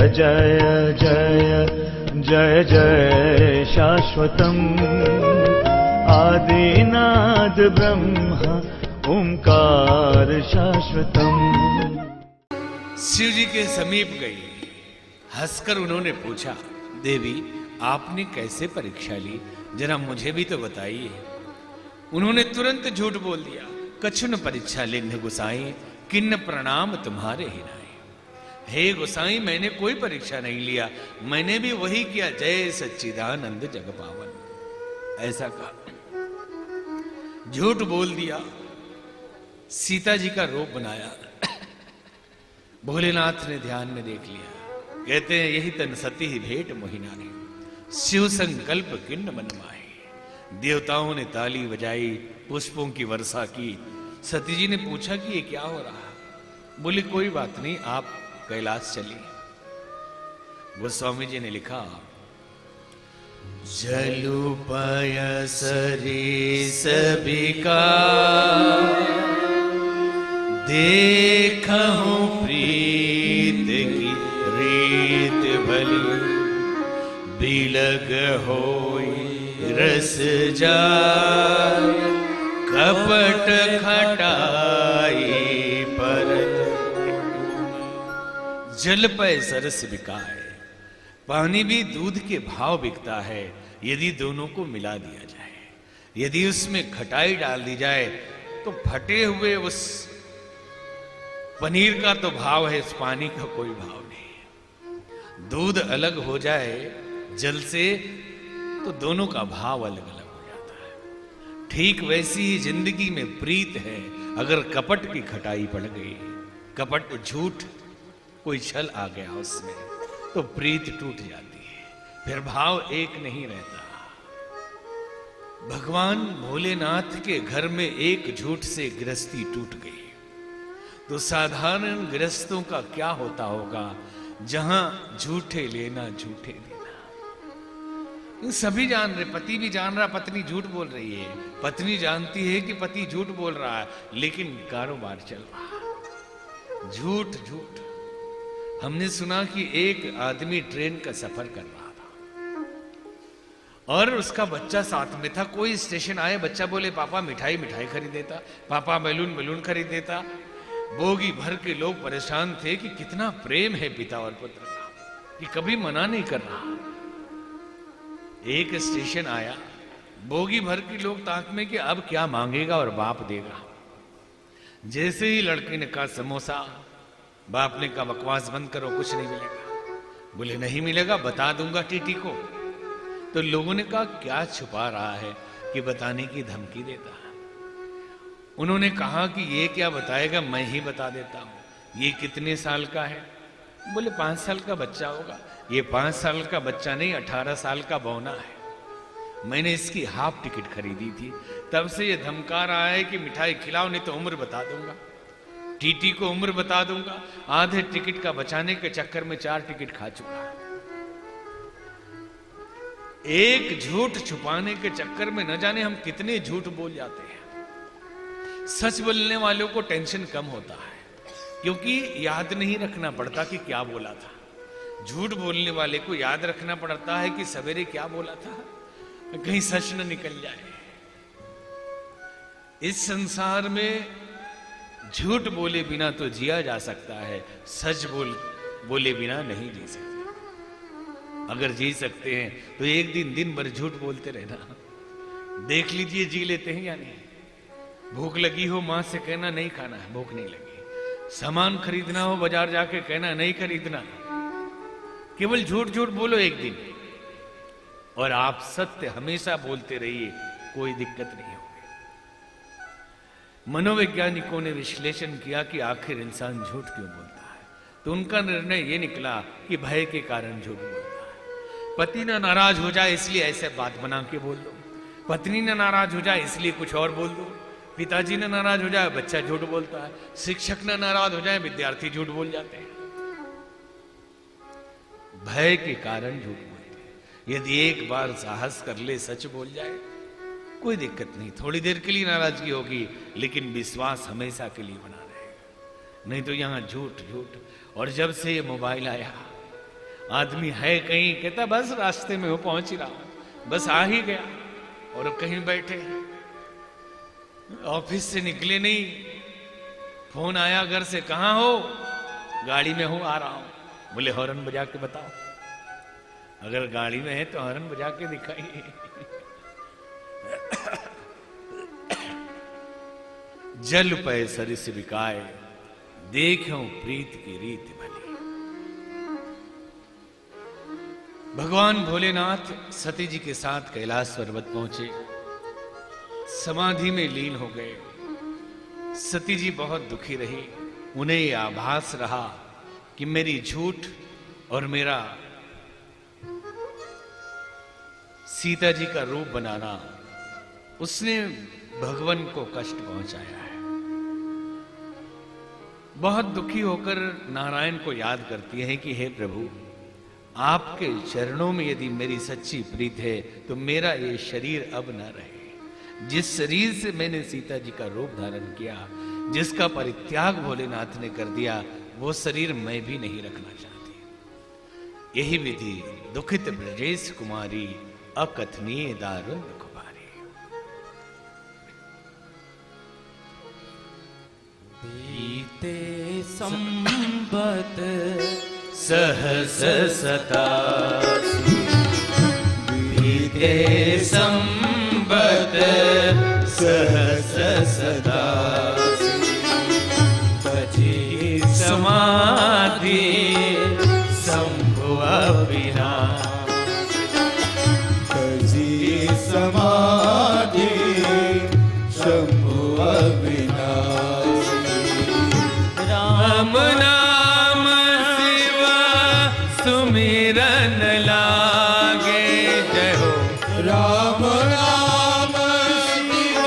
जय जय जय जय शाश्वतम् आदिनाद ब्रह्म ओंकार शाश्वतम्। शिव जी के समीप गई, हंसकर उन्होंने पूछा, देवी आपने कैसे परीक्षा ली, जरा मुझे भी तो बताइए। उन्होंने तुरंत झूठ बोल दिया, कछुन परीक्षा लिन्ह गुसाई, किन्न प्रणाम तुम्हारे ही नाई। हे गुसाई, मैंने कोई परीक्षा नहीं लिया, मैंने भी वही किया, जय सच्चिदानंद जग पावन। ऐसा कहा, झूठ बोल दिया, सीता जी का रूप बनाया। भोलेनाथ ने ध्यान में देख लिया, कहते हैं यही तन सती ही भेंट मोहिनानी, शिव संकल्प किन्न मन माही। देवताओं ने ताली बजाई, पुष्पों की वर्षा की। सती जी ने पूछा कि ये क्या हो रहा। बोली कोई बात नहीं, आप कैलाश चलिए। गोस्वामी जी ने लिखा, जलु पयसरी सबिका देखूं प्रीत की रीत भली, बिलग होई रस जाय, कपट खटाई परत। जल पय सरस बिकाए, पानी भी दूध के भाव बिकता है यदि दोनों को मिला दिया जाए। यदि उसमें खटाई डाल दी जाए तो फटे हुए उस पनीर का तो भाव है, इस पानी का कोई भाव नहीं। दूध अलग हो जाए जल से तो दोनों का भाव अलग अलग हो जाता है। ठीक वैसी ही जिंदगी में प्रीत है, अगर कपट की खटाई पड़ गई, कपट झूठ, कोई छल आ गया उसमें, तो प्रीत टूट जाती है, फिर भाव एक नहीं रहता। भगवान भोलेनाथ के घर में एक झूठ से गृहस्थी टूट गई, तो साधारण गृहस्थों का क्या होता होगा, जहां झूठे लेना झूठे देना। सभी जान रहे, पति भी जान रहा पत्नी झूठ बोल रही है, पत्नी जानती है कि पति झूठ बोल रहा है, लेकिन कारोबार चल रहा है झूठ झूठ। हमने सुना कि एक आदमी ट्रेन का सफर कर रहा था और उसका बच्चा साथ में था। कोई स्टेशन आए, बच्चा बोले पापा मिठाई मिठाई खरीद देता, पापा बैलून बैलून खरीद देता। बोगी भर के लोग परेशान थे कि कितना प्रेम है पिता और पुत्र का, कि कभी मना नहीं कर रहा। एक स्टेशन आया, बोगी भर के लोग ताक में कि अब क्या मांगेगा और बाप देगा। जैसे ही लड़के ने कहा समोसा, बाप ने कहा बकवास बंद करो, कुछ नहीं मिलेगा। बोले नहीं मिलेगा, बता दूंगा टीटी को। तो लोगों ने कहा क्या छुपा रहा है कि बताने की धमकी देता है। उन्होंने कहा कि ये क्या बताएगा, मैं ही बता देता हूं। ये कितने साल का है? बोले 5 साल का बच्चा होगा। ये 5 साल का बच्चा नहीं, 18 साल का बौना है। मैंने इसकी हाफ टिकट खरीदी थी, तब से ये धमका रहा है कि मिठाई खिलाओ नहीं तो उम्र बता दूंगा, टीटी को उम्र बता दूंगा। आधे टिकट का बचाने के चक्कर में 4 टिकट खा चुका है। एक झूठ छुपाने के चक्कर में न जाने हम कितने झूठ बोल जाते हैं। सच बोलने वालों को टेंशन कम होता है, क्योंकि याद नहीं रखना पड़ता कि क्या बोला था। झूठ बोलने वाले को याद रखना पड़ता है कि सवेरे क्या बोला था, कहीं सच न निकल जाए। इस संसार में झूठ बोले बिना तो जिया जा सकता है, सच बोले बिना नहीं जी सकते। अगर जी सकते हैं तो एक दिन दिन भर झूठ बोलते रहना, देख लीजिए जी लेते हैं या नहीं। भूख लगी हो, मां से कहना नहीं खाना है, भूख नहीं लगी। सामान खरीदना हो, बाजार जाके कहना नहीं खरीदना। केवल झूठ झूठ बोलो एक दिन, और आप सत्य हमेशा बोलते रहिए, कोई दिक्कत नहीं होगी। मनोवैज्ञानिकों ने विश्लेषण किया कि आखिर इंसान झूठ क्यों बोलता है, तो उनका निर्णय यह निकला कि भय के कारण झूठ बोलता है। पति ना नाराज हो जाए इसलिए ऐसे बात बना के बोल दो, पत्नी ना नाराज हो जाए इसलिए कुछ और बोल दो, पिताजी ने नाराज हो जाए बच्चा झूठ बोलता है, शिक्षक ने नाराज हो जाए विद्यार्थी झूठ बोल जाते हैं। भय के कारण झूठ बोलते हैं। यदि एक बार साहस कर ले, सच बोल जाए, कोई दिक्कत नहीं। थोड़ी देर के लिए नाराजगी होगी, लेकिन विश्वास हमेशा के लिए बना रहेगा। नहीं तो यहां झूठ झूठ। और जब से ये मोबाइल आया, आदमी है कहीं, कहता बस रास्ते में हो, पहुंच ही रहा हूं, बस आ ही गया। और कहीं बैठे, ऑफिस से निकले नहीं, फोन आया घर से, कहां हो? गाड़ी में हूं, आ रहा हूं। बोले हॉर्न बजा के बताओ। अगर गाड़ी में है तो हॉर्न बजा के दिखाइए। जल पय सरिस बिकाए, देखो प्रीत की रीत भली। भगवान भोलेनाथ सती जी के साथ कैलाश पर्वत पहुंचे, समाधि में लीन हो गए। सती जी बहुत दुखी रही। उन्हें यह आभास रहा कि मेरी झूठ और मेरा सीता जी का रूप बनाना, उसने भगवान को कष्ट पहुंचाया है। बहुत दुखी होकर नारायण को याद करती है कि हे प्रभु, आपके चरणों में यदि मेरी सच्ची प्रीत है तो मेरा ये शरीर अब न रहे। जिस शरीर से मैंने सीता जी का रूप धारण किया, जिसका परित्याग भोलेनाथ ने कर दिया, वो शरीर मैं भी नहीं रखना चाहती। यही विधि दुखित ब्रजेश कुमारी, अकथनीय दारुण दुखभारी। बीते संबत सहस सतासी, बीते संबत सहस सतासी, बची समाधि शंभु अविनाश, बची समाधि शंभु अविनाश। राम नाम शिव सुमिरन लागे, जय हो। राम नाम शिव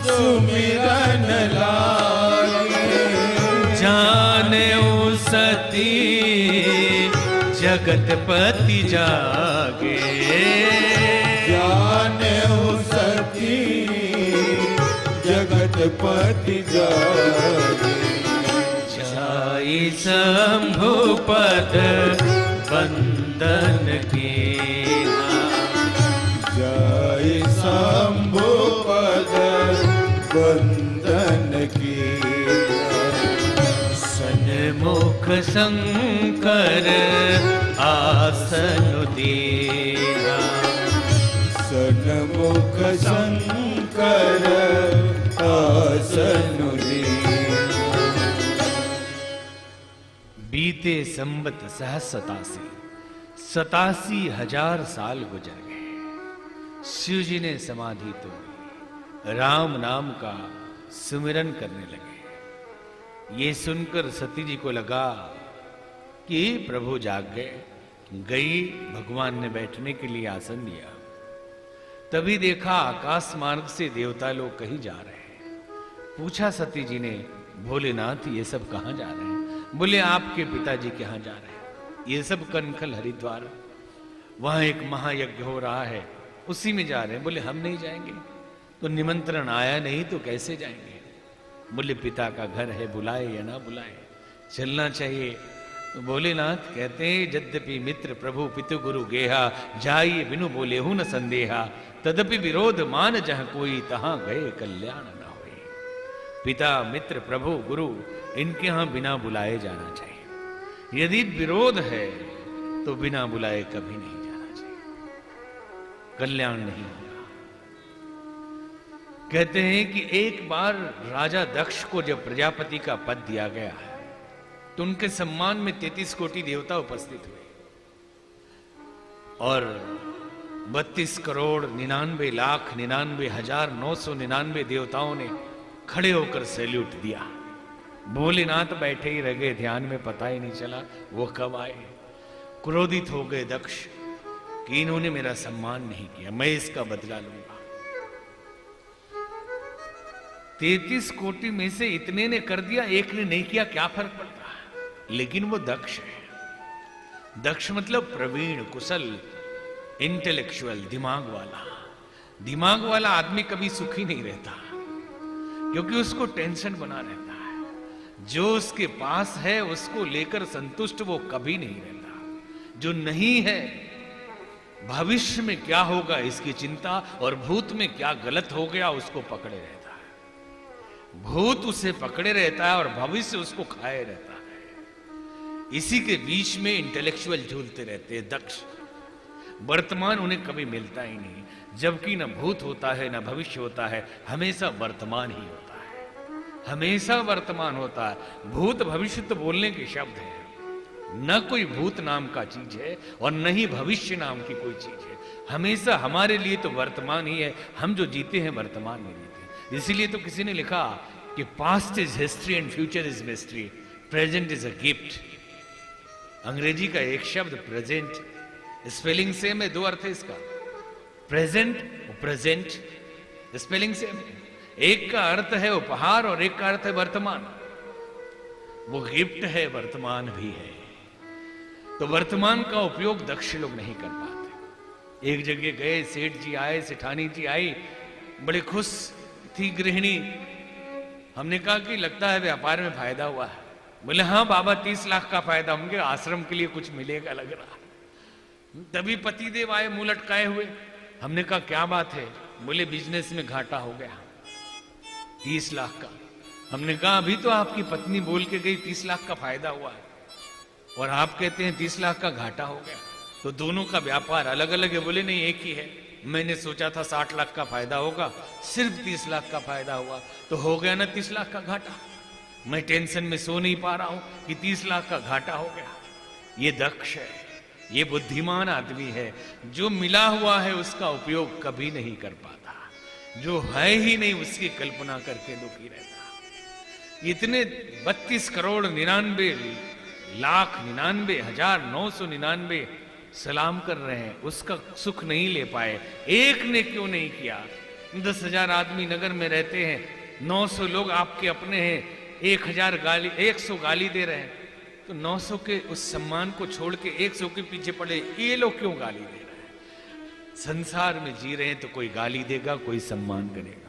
सुमिरन लागे, जाने सती जगतपति जागे, जाने सती जगतपति जागे। जाई शंभु पद वंदन कीना, जय शंभु पद वंदन की। सन्मुख शंकर आसन दीना, सन्मुख शंकर आसन दीना। बीते संबत सहस 87,000 साल गुजर गए। शिव जी ने समाधि तोड़ी, राम नाम का सुमिरन करने लगे। ये सुनकर सती जी को लगा कि प्रभु जाग गए। गई, भगवान ने बैठने के लिए आसन दिया। तभी देखा आकाश मार्ग से देवता लोग कहीं जा रहे हैं। पूछा सती जी ने, भोलेनाथ ये सब कहां जा रहे हैं? बोले आपके पिताजी के यहां जा रहे हैं। ये सब कनखल हरिद्वार, वहां एक महायज्ञ हो रहा है, उसी में जा रहे हैं। बोले हम नहीं जाएंगे। तो निमंत्रण आया नहीं तो कैसे जाएंगे? बोले पिता का घर है, बुलाए या ना बुलाए, चलना चाहिए। तो भोलेनाथ कहते हैं, यद्यपि मित्र प्रभु पितु गुरु गेहा, जाइए बिनु बोले हूं न संदेहा, तदपि विरोध मान जहां कोई, तहां गए कल्याण न होए। पिता मित्र प्रभु गुरु, इनके यहां बिना बुलाए जाना चाहिए। यदि विरोध है तो बिना बुलाए कभी नहीं जाना चाहिए, कल्याण नहीं होगा। कहते हैं कि एक बार राजा दक्ष को जब प्रजापति का पद दिया गया है, तो उनके सम्मान में 33 कोटि देवता उपस्थित हुए और 32 करोड़ 99 लाख 99,999 देवताओं ने खड़े होकर सैल्यूट दिया। भोलेनाथ बैठे ही रह गए ध्यान में, पता ही नहीं चला वो कब आए। क्रोधित हो गए दक्ष कि इन्होंने मेरा सम्मान नहीं किया, मैं इसका बदला लूंगा। 33 कोटि में से इतने ने कर दिया, एक ने नहीं किया, क्या फर्क पड़ता? लेकिन वो दक्ष है। दक्ष मतलब प्रवीण, कुशल, इंटेलेक्चुअल, दिमाग वाला आदमी कभी सुखी नहीं रहता, क्योंकि उसको टेंशन बना रहता है। जो उसके पास है उसको लेकर संतुष्ट वो कभी नहीं रहता। जो नहीं है, भविष्य में क्या होगा इसकी चिंता, और भूत में क्या गलत हो गया उसको पकड़े रहता है। भूत उसे पकड़े रहता है और भविष्य उसको खाए रहता है। इसी के बीच में इंटेलेक्चुअल झूलते रहते हैं दक्ष। वर्तमान उन्हें कभी मिलता ही नहीं, जबकि न भूत होता है न भविष्य होता है, हमेशा वर्तमान ही होता है, हमेशा वर्तमान होता है। भूत भविष्य तो बोलने के शब्द हैं, न कोई भूत नाम का चीज है और न ही भविष्य नाम की कोई चीज है। हमेशा हमारे लिए तो वर्तमान ही है, हम जो जीते हैं वर्तमान में जीते हैं। इसीलिए तो किसी ने लिखा कि past is history and future is mystery, present is a gift. अंग्रेजी का एक शब्द प्रेजेंट, स्पेलिंग सेम है, दो अर्थ है इसका, प्रेजेंट और प्रेजेंट, स्पेलिंग सेम है। एक का अर्थ है उपहार और एक का अर्थ है वर्तमान। वो गिफ्ट है, वर्तमान भी है। तो वर्तमान का उपयोग दक्ष लोग नहीं कर पाते। एक जगह गए, सेठ जी आए, सेठानी जी आई, बड़े खुश थी गृहिणी। हमने कहा कि लगता है व्यापार में फायदा हुआ है। बोले हाँ बाबा 30 लाख का फायदा, होंगे आश्रम के लिए कुछ मिलेगा लग रहा। तभी पतिदेव आए मुंह लटकाए हुए। हमने कहा क्या बात है? बोले बिजनेस में घाटा हो गया 30 लाख का। हमने कहा अभी तो आपकी पत्नी बोल के गई 30 लाख का फायदा हुआ है और आप कहते हैं 30 लाख का घाटा हो गया। तो दोनों का व्यापार अलग अलग है। बोले नहीं एक ही है, मैंने सोचा था 60 लाख का फायदा होगा, सिर्फ 30 लाख का फायदा हुआ, तो हो गया ना 30 लाख का घाटा। मैं टेंशन में सो नहीं पा रहा हूं कि 30 लाख का घाटा हो गया। ये दक्ष है, ये बुद्धिमान आदमी है, जो मिला हुआ है उसका उपयोग कभी नहीं कर पाता, जो है ही नहीं उसकी कल्पना करके दुखी रहता। इतने 32 करोड़ 99 लाख 99,999 सलाम कर रहे हैं, उसका सुख नहीं ले पाए। एक ने क्यों नहीं किया? 10,000 आदमी नगर में रहते हैं, 900 लोग आपके अपने हैं, 100 गाली दे रहे हैं, तो 900 के उस सम्मान को छोड़ के 100 के पीछे पड़े, ये लोग क्यों गाली दे रहे हैं? संसार में जी रहे हैं तो कोई गाली देगा, कोई सम्मान करेगा।